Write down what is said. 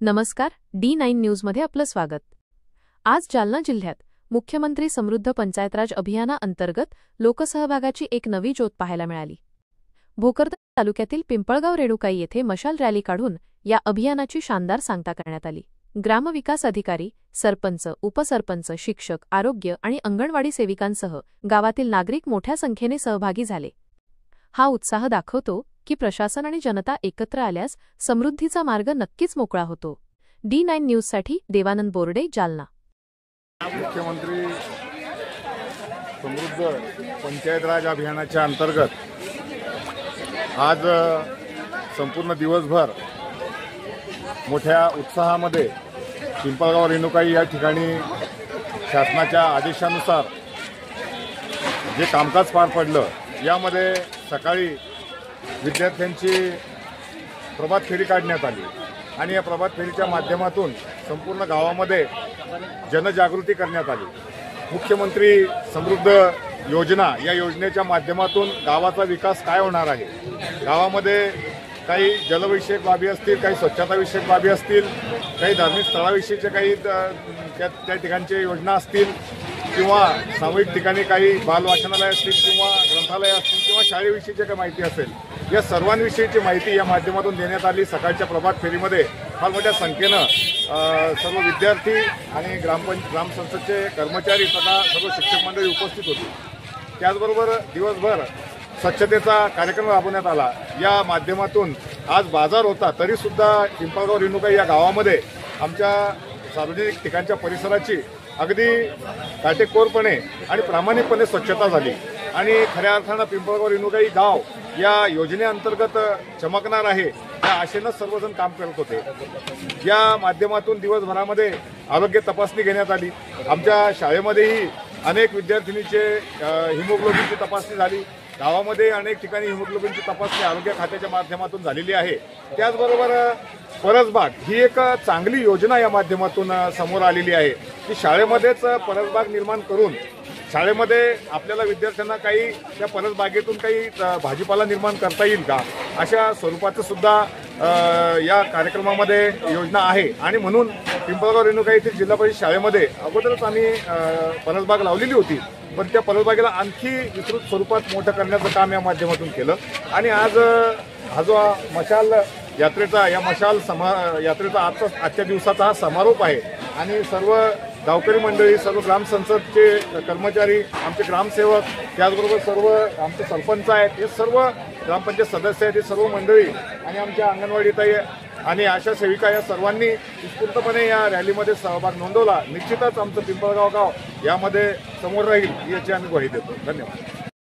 नमस्कार, D9 न्यूजमध्ये आपलं स्वागत। आज जालना जिल्ह्यात मुख्यमंत्री समृद्ध पंचायतराज अभियानाअंतर्गत लोकसहभागाची एक नवी ज्योत पाहायला मिळाली। भोकरदन तालुक्यातील पिंपळगाव रेणुकाई येथे मशाल रॅली काढून या अभियानाची शानदार सांगता करण्यात आली। ग्रामविकास अधिकारी, सरपंच, उपसरपंच, शिक्षक, आरोग्य आणि अंगणवाडी सेविकांसह गावातील नागरिक मोठ्या संख्येने सहभागी झाले। हा उत्साह दाखवतो की प्रशासन आणि जनता एकत्र आल्यास समृद्धीचा मार्ग नक्कीच मोकळा होतो। D9 न्यूजसाठी देवानंद बोर्डे, जालना। मुख्यमंत्री समृद्ध पंचायत राज अभियानाच्या अंतर्गत आज संपूर्ण दिवसभर मोठ्या उत्साहामध्ये पिंपळगाव रेणुकाई या ठिकाणी शासनाच्या आदेशानुसार जे कामकाज पार पडलं, यामध्ये सकाळी विद्यार्थ्यांची प्रभात फेरी काढण्यात आली आणि या प्रभात फेरीच्या माध्यमातून संपूर्ण गावामध्ये जनजागृती करण्यात आली। मुख्यमंत्री समृद्ध योजना या योजनेच्या माध्यमातून गावाचा विकास काय होणार आहे, गावामध्ये काही जलविषयक बाबी असतील, काही स्वच्छताविषयक बाबी असतील, काही धार्मिक स्थळाविषयीचे काही त्या ठिकाणच्या योजना असतील किंवा सामूहिक ठिकाणी काही बालवाचनालय असतील किंवा ग्रंथालय असतील किंवा शाळेविषयीची काही माहिती असेल, या सर्वांविषयीची माहिती या माध्यमातून देण्यात आली। सकाळच्या प्रभात फेरीमध्ये फार मोठ्या संख्येनं सर्व विद्यार्थी आणि ग्रामसंस्थेचे कर्मचारी तथा सर्व शिक्षक मंडळी उपस्थित होती। त्याचबरोबर दिवसभर स्वच्छतेचा कार्यक्रम राबवण्यात आला। या माध्यमातून आज बाजार होता, तरीसुद्धा पिंपळगाव रेणुकाई या गावामध्ये आमच्या सार्वजनिक ठिकाणच्या परिसराची अगदी काटेकोरपणे आणि प्रामाणिकपणे स्वच्छता झाली आणि खऱ्या अर्थानं पिंपळगाव रेणुकाई गाव या योजनेअंतर्गत चमकणार आहे या आशेनं सर्वजण काम करत होते। या माध्यमातून दिवसभरामध्ये आरोग्य तपासणी घेण्यात आली। आमच्या शाळेमध्येही अनेक विद्यार्थिनीचे हिमोग्लोबिनची तपासणी झाली। गावामध्ये अनेक ठिकाणी हिमोग्लोबिनची तपासणी आरोग्य खात्याच्या माध्यमातून झालेली आहे। त्याचबरोबर परसबाग ही एक चांगली योजना या माध्यमातून समोर आलेली आहे की शाळेमध्येच परसबाग निर्माण करून शाळेमध्ये आपल्याला विद्यार्थ्यांना काही त्या परसबागेतून काही भाजीपाला निर्माण करता येईल का, अशा स्वरूपाचं सुद्धा या कार्यक्रमामध्ये योजना आहे। आणि म्हणून पिंपळगाव रेणुकाई येथील जिल्हा परिषद शाळेमध्ये अगोदरच आम्ही परसबाग लावलेली होती, पण त्या परसबागेला आणखी विस्तृत स्वरूपात मोठं करण्याचं काम या माध्यमातून केलं। आणि आज हा जो मशाल यात्रेचा यात्रेचा आजच्या दिवसाचा हा समारोप आहे आणि सर्व गावकरी मंडळी, सर्व ग्रामसंसदचे कर्मचारी, आमचे ग्रामसेवक, त्याचबरोबर सर्व आमचे सरपंच आहेत, हे सर्व ग्रामपंचायत सदस्य आहेत, हे सर्व मंडळी आणि आमच्या अंगणवाडीताई आणि आशा सेविका या सर्वांनी उत्स्फूर्तपणे या रॅलीमध्ये सहभाग नोंदवला। निश्चितच आमचं पिंपळगाव गाव यामध्ये समोर राहील याची आम्ही ग्वाही देतो। धन्यवाद।